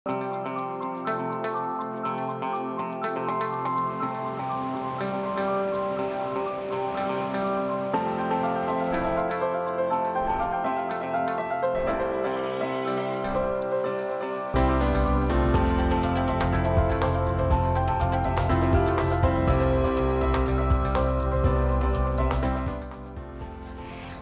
Good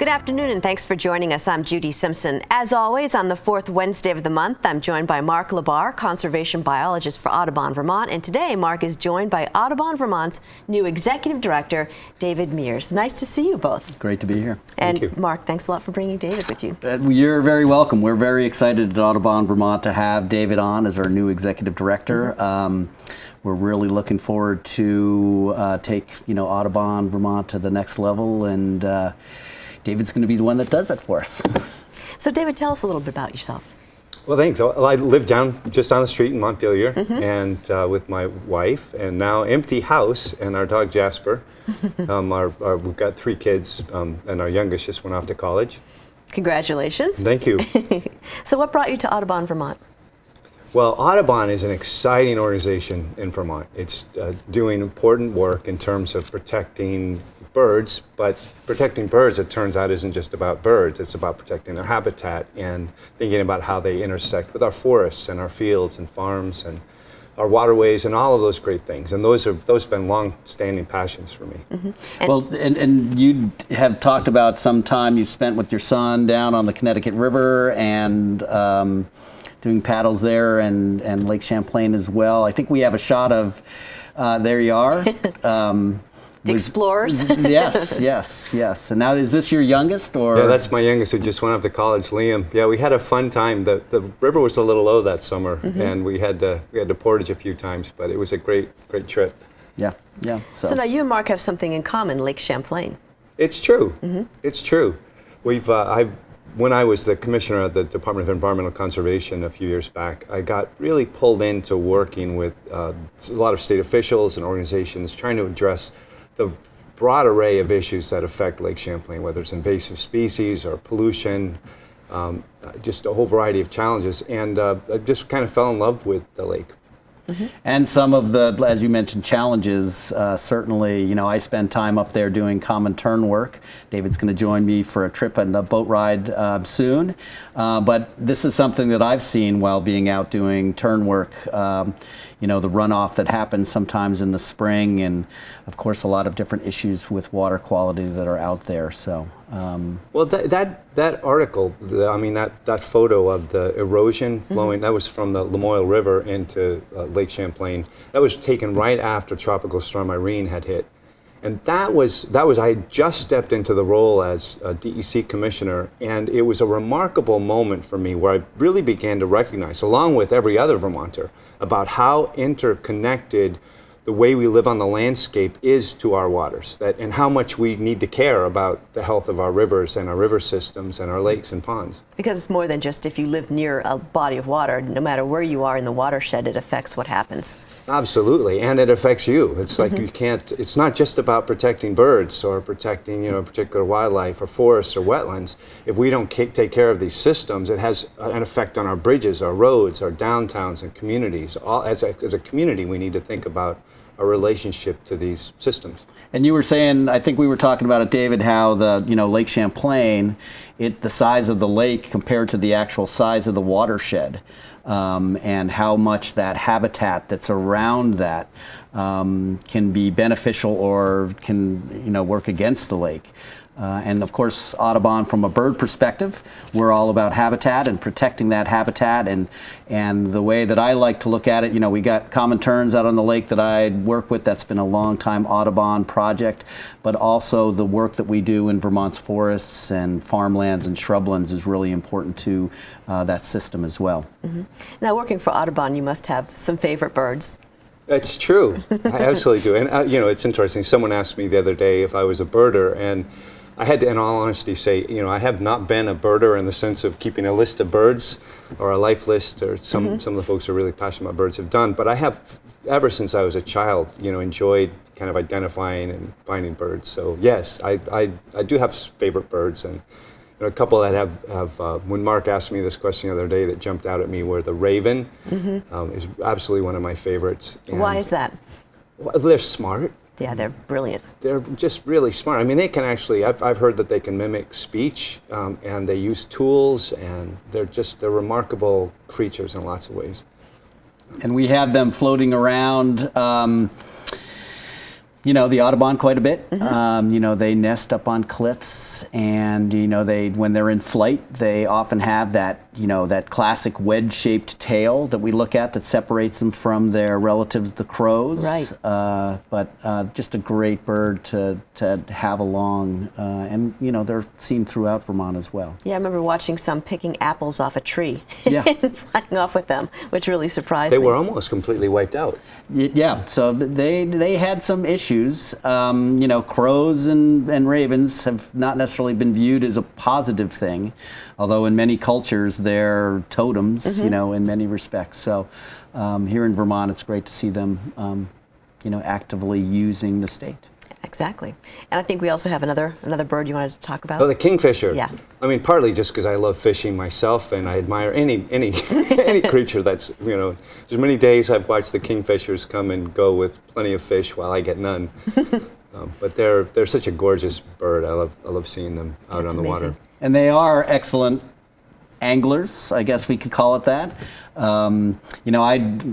afternoon, and thanks for joining us. I'm Judy Simpson. As always, on the fourth Wednesday of the month, I'm joined by Mark LaBarr, conservation biologist for Audubon, Vermont. And today, Mark is joined by Audubon, Vermont's new executive director, David Mears. Nice to see you both. Great to be here. And Thank you. Mark, thanks a lot for bringing David with you. You're very welcome. We're very excited at Audubon, Vermont to have David on as our new executive director. We're really looking forward to take Audubon, Vermont to the next level, and David's going to be the one that does it for us. So David, tell us a little bit about yourself. Well, thanks. Well, I live just down the street in Montpelier, and with my wife, and now empty house, and our dog Jasper. We've got 3 kids, and our youngest just went off to college. Congratulations. Thank you. So what brought you to Audubon, Vermont? Well, Audubon is an exciting organization in Vermont. It's doing important work in terms of protecting birds, but protecting birds, it turns out, isn't just about birds. It's about protecting their habitat and thinking about how they intersect with our forests and our fields and farms and our waterways and all of those great things. And those have been long-standing passions for me. And you have talked about some time you spent with your son down on the Connecticut River and doing paddles there and Lake Champlain as well. I think we have a shot of, there you are. Explorers. Yes. And now, is this your youngest, or? Yeah, that's my youngest who just went off to college, Liam. Yeah, we had a fun time. The river was a little low that summer, and we had to portage a few times, but it was a great trip. Yeah. So now you and Mark have something in common, Lake Champlain. It's true. It's true. When I was the commissioner of the Department of Environmental Conservation a few years back, I got really pulled into working with a lot of state officials and organizations trying to address the broad array of issues that affect Lake Champlain, whether it's invasive species or pollution, just a whole variety of challenges. And I just kind of fell in love with the lake. And some of the, as you mentioned, challenges, certainly, I spend time up there doing common tern work. David's going to join me for a trip and a boat ride soon. But this is something that I've seen while being out doing tern work. The runoff that happens sometimes in the spring, and of course a lot of different issues with water quality that are out there. So, well, that article, that photo of the erosion flowing, that was from the Lamoille River into Lake Champlain. That was taken right after Tropical Storm Irene had hit. And that was I had just stepped into the role as a DEC commissioner, and it was a remarkable moment for me where I really began to recognize, along with every other Vermonter, about how interconnected the way we live on the landscape is to our waters, and how much we need to care about the health of our rivers and our river systems and our lakes and ponds. Because it's more than just if you live near a body of water. No matter where you are in the watershed, it affects what happens. Absolutely, and it affects you. It's like you can't, it's not just about protecting birds or protecting, particular wildlife or forests or wetlands. If we don't take care of these systems, it has an effect on our bridges, our roads, our downtowns and communities. As a community, we need to think about our relationship to these systems. And you were saying, I think we were talking about it, David, how the Lake Champlain, the size of the lake compared to the actual size of the watershed, and how much that habitat that's around that can be beneficial or can work against the lake. And of course, Audubon, from a bird perspective, we're all about habitat and protecting that habitat. And the way that I like to look at it, we got common terns out on the lake that I work with. That's been a long time Audubon project. But also the work that we do in Vermont's forests and farmlands and shrublands is really important to that system as well. Now, working for Audubon, you must have some favorite birds. It's true. I absolutely do. And, it's interesting. Someone asked me the other day if I was a birder, and I had to, in all honesty, say, I have not been a birder in the sense of keeping a list of birds or a life list, or some of the folks who are really passionate about birds have done. But I have, ever since I was a child, enjoyed kind of identifying and finding birds. So yes, I do have favorite birds, and There are a couple that have when Mark asked me this question the other day that jumped out at me were the raven is absolutely one of my favorites. Why is that? Well, they're smart. Yeah, they're brilliant. They're just really smart. I mean, they can actually, I've heard that they can mimic speech, and they use tools, and they're remarkable creatures in lots of ways. And we have them floating around, you know, the Audubon quite a bit. You know, they nest up on cliffs, and, you know, when they're in flight, they often have that, you know, that classic wedge-shaped tail that we look at that separates them from their relatives, the crows. Right. But just a great bird to have along, and, you know, they're seen throughout Vermont as well. Yeah, I remember watching some picking apples off a tree Yeah. and flying off with them, which really surprised They me. were almost completely wiped out. Yeah, so they had some issues. You know, crows and ravens have not necessarily been viewed as a positive thing, although in many cultures they're totems, you know, in many respects. So here in Vermont, it's great to see them, you know, actively using the state. Exactly. And I think we also have another bird you wanted to talk about. Oh, the kingfisher. Yeah. I mean, partly just because I love fishing myself, and I admire any any creature that's, you know. There's many days I've watched the kingfishers come and go with plenty of fish while I get none. But they're such a gorgeous bird. I love seeing them out That's on the amazing. water. And they are excellent anglers, I guess we could call it that. You know,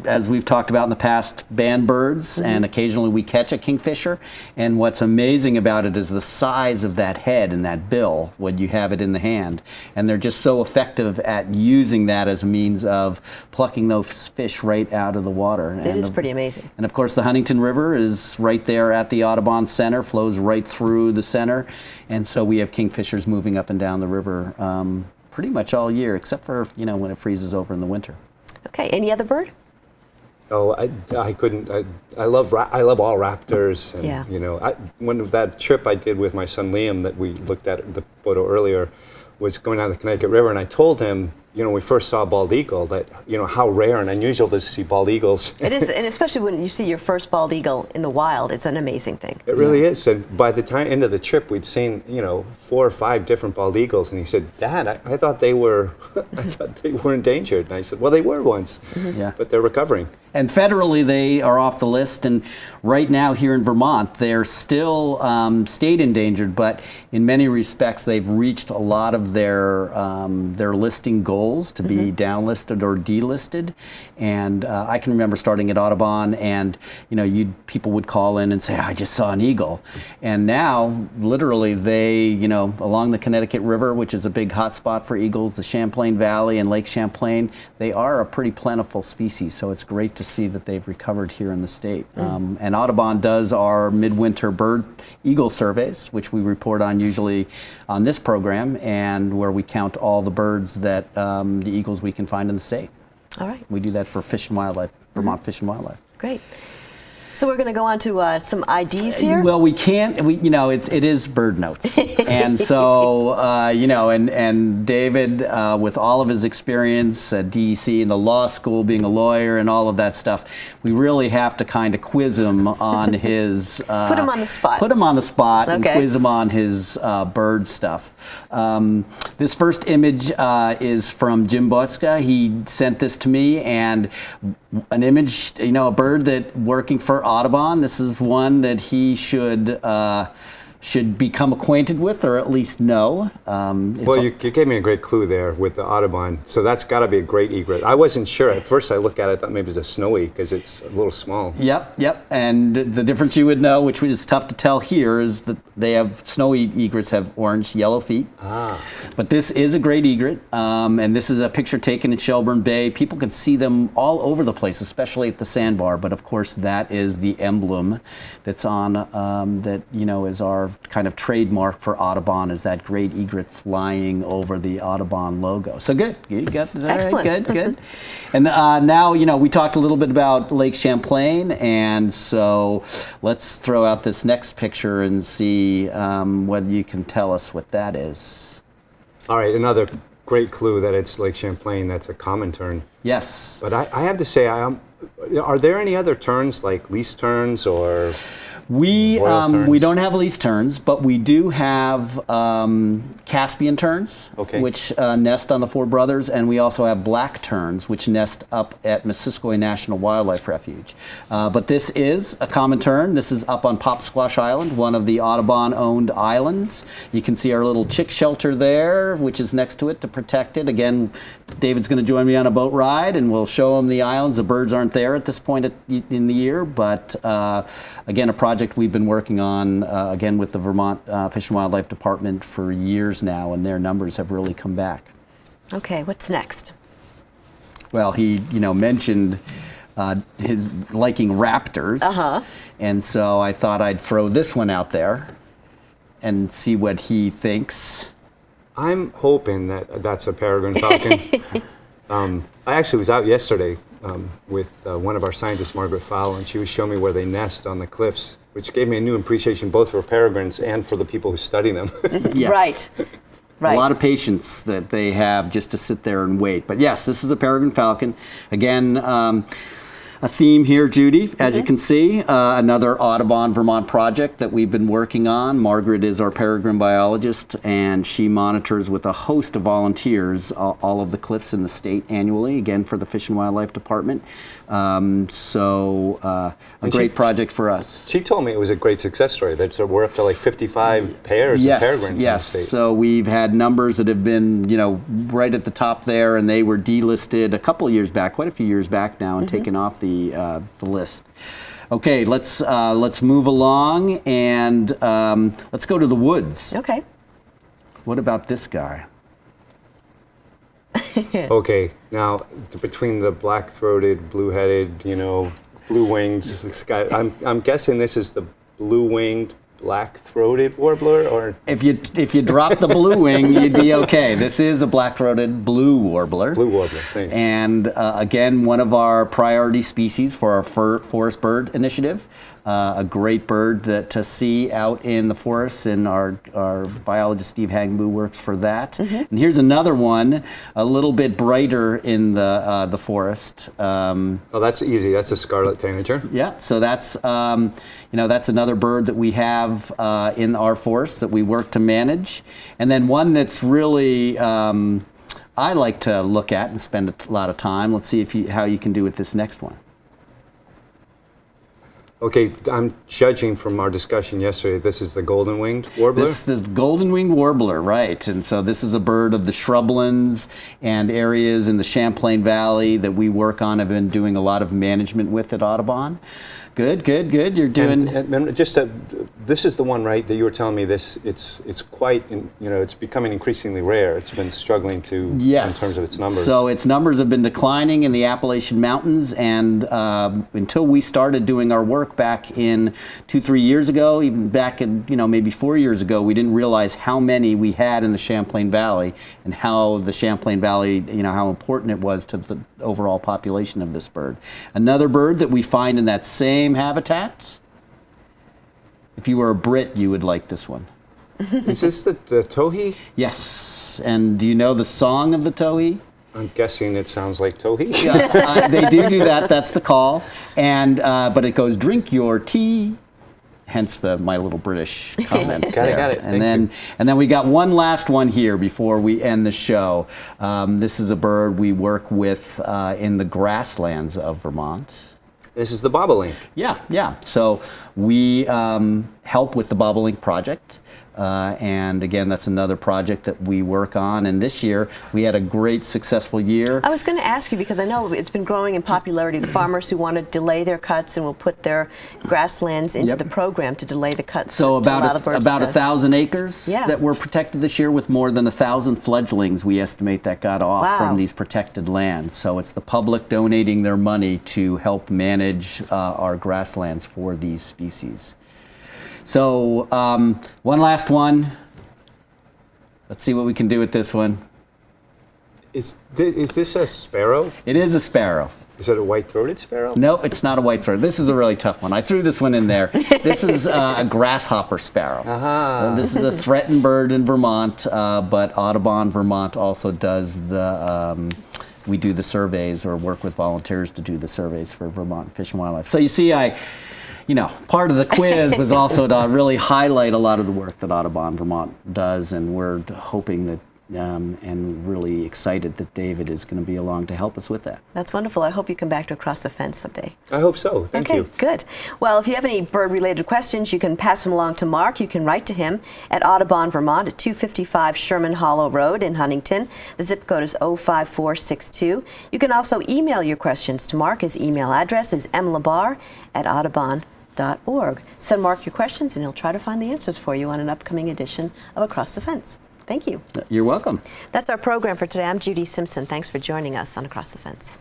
as we've talked about in the past, ban birds, and occasionally we catch a kingfisher. And what's amazing about it is the size of that head and that bill when you have it in the hand. And they're just so effective at using that as a means of plucking those fish right out of the water. It is pretty amazing. And of course, the Huntington River is right there at the Audubon Center, flows right through the center. And so we have kingfishers moving up and down the river pretty much all year, except for, you know, when it freezes over in the winter. Okay, any other bird? Oh, I couldn't. I love all raptors. And, Yeah. You know, when that trip I did with my son Liam that we looked at the photo earlier was going down the Connecticut River, and I told him, you know, when we first saw bald eagle, that, you know, how rare and unusual to see bald eagles. It is, and especially when you see your first bald eagle in the wild, it's an amazing thing. It really is. And by the end of the trip, we'd seen, you know, 4 or 5 different bald eagles. And he said, Dad, I thought they were, I thought they were endangered. And I said, well, they were once, Yeah. but they're recovering. And federally, they are off the list. And right now here in Vermont, they're still state endangered, but in many respects, they've reached a lot of their listing goals to be downlisted or delisted. And I can remember starting at Audubon, and, you know, people would call in and say, I just saw an eagle. And now, literally, they, you know, along the Connecticut River, which is a big hotspot for eagles, the Champlain Valley and Lake Champlain, they are a pretty plentiful species. So it's great to see that they've recovered here in the state. And Audubon does our midwinter bird eagle surveys, which we report on usually on this program, and where we count all the birds that the eagles we can find in the state. All right, We do that for Fish and Wildlife, Vermont Fish and Wildlife. great. So we're going to go on to some IDs here. Well, we can't. You know, it is bird notes, and so you know, and David, with all of his experience at DEC and the law school, being a lawyer and all of that stuff, we really have to kind of quiz him on his. Put him on the spot. Put him on the spot and Okay. quiz him on his bird stuff. This first image is from Jim Botska. He sent this to me, and an image, you know, a bird that working for Audubon. This is one that he should become acquainted with, or at least know. Well, you gave me a great clue there with the Audubon. So that's got to be a great egret. I wasn't sure. At first I looked at it, I thought maybe it was a snowy because it's a little small. Yep. And the difference you would know, which is tough to tell here, is that they have snowy egrets have orange, yellow feet. But this is a great egret, and this is a picture taken in Shelburne Bay. People can see them all over the place, especially at the sandbar. But of course, that is the emblem that's on that, you know, is our kind of trademark for Audubon, is that great egret flying over the Audubon logo. So good, you got that. Excellent. Right, good. And now, you know, we talked a little bit about Lake Champlain, and so let's throw out this next picture and see what you can tell us what that is. All right, another great clue that it's Lake Champlain. That's a common tern. Yes. But I have to say, are there any other terns like least terns or? We Royal terns? we don't have least terns, but we do have Caspian terns, Okay. which nest on the Four Brothers, and we also have black terns, which nest up at Missisquoi National Wildlife Refuge. But this is a common tern. This is up on Popsquash Island, one of the Audubon-owned islands. You can see our little chick shelter there, which is next to it to protect it. Again, David's going to join me on a boat ride, and we'll show him the islands. The birds aren't there at this point in the year, but again, a project we've been working on, again, with the Vermont Fish and Wildlife Department for years now, and their numbers have really come back. Okay, what's next? Well, he, mentioned his liking raptors, and so I thought I'd throw this one out there and see what he thinks. I'm hoping that that's a peregrine falcon. I actually was out yesterday with one of our scientists, Margaret Fowle, and she was showing me where they nest on the cliffs, which gave me a new appreciation both for peregrines and for the people who study them. Yes. Right. Right. A lot of patience that they have just to sit there and wait. But yes, this is a peregrine falcon. Again, a theme here, Judy, as you can see. Another Audubon Vermont project that we've been working on. Margaret is our peregrine biologist, and she monitors with a host of volunteers all of the cliffs in the state annually, again, for the Fish and Wildlife Department. A great project for us. She told me it was a great success story. That we're up to like 55 pairs of peregrines in the state. So we've had numbers that have been, right at the top there, and they were delisted a couple of years back, quite a few years back now, and taken off the list. Okay, let's move along, and let's go to the woods. Okay. What about this guy? Okay, now between the black-throated, blue-headed, blue-winged, this guy, I'm guessing this is the blue-winged, black-throated warbler, or If you drop the blue wing, you'd be okay. This is a black-throated blue warbler. blue warbler. Thanks. And again, one of our priority species for our forest bird initiative. A great bird to see out in the forests, and our biologist Steve Hangbu works for that. And here's another one, a little bit brighter in the forest. Oh, that's easy. That's a scarlet tanager. Yeah, so that's that's another bird that we have in our forest that we work to manage, and then one that's really I like to look at and spend a lot of time. Let's see how you can do with this next one. Okay, I'm judging from our discussion yesterday, this is the golden-winged warbler? This is the golden-winged warbler, right. And so this is a bird of the shrublands and areas in the Champlain Valley that we work on, have been doing a lot of management with at Audubon. Good. You're doing... And this is the one, right, that you were telling me it's quite, it's becoming increasingly rare. It's been struggling to, yes. in terms of its numbers. So its numbers have been declining in the Appalachian Mountains, and until we started doing our work back in 2-3 years ago, even back in, maybe 4 years ago, we didn't realize how many we had in the Champlain Valley, and how the Champlain Valley, how important it was to the overall population of this bird. Another bird that we find in that same habitat. If you were a Brit, you would like this one. Is this the towhee? Yes. And do you know the song of the towhee? I'm guessing it sounds like towhee. Yeah, they do that. That's the call. And but it goes, drink your tea. Hence my little British comment there. Got it. And then we got one last one here before we end the show. This is a bird we work with in the grasslands of Vermont. This is the bobolink. Yeah. So we help with the bobolink project. And again, that's another project that we work on. And this year, we had a great, successful year. I was going to ask you, because I know it's been growing in popularity, the farmers who want to delay their cuts and will put their grasslands into the program to delay the cuts. So about 1,000 acres Yeah. that were protected this year, with more than 1,000 fledglings we estimate that got off from these protected lands. So it's the public donating their money to help manage our grasslands for these species. So one last one. Let's see what we can do with this one. Is this a sparrow? It is a sparrow. Is it a white-throated sparrow? No, it's not a white-throated. This is a really tough one. I threw this one in there. This is a grasshopper sparrow. This is a threatened bird in Vermont, but Audubon Vermont also does we do the surveys, or work with volunteers to do the surveys for Vermont Fish and Wildlife. So you see, part of the quiz was also to really highlight a lot of the work that Audubon Vermont does, and we're hoping that and really excited that David is going to be along to help us with that. That's wonderful. I hope you come back to Across the Fence someday. I hope so. Thank you. Okay, good. Well, if you have any bird-related questions, you can pass them along to Mark. You can write to him at Audubon, Vermont, at 255 Sherman Hollow Road in Huntington. The zip code is 05462. You can also email your questions to Mark. His email address is mlabarr@audubon.org. Send Mark your questions, and he'll try to find the answers for you on an upcoming edition of Across the Fence. Thank you. You're welcome. That's our program for today. I'm Judy Simpson. Thanks for joining us on Across the Fence.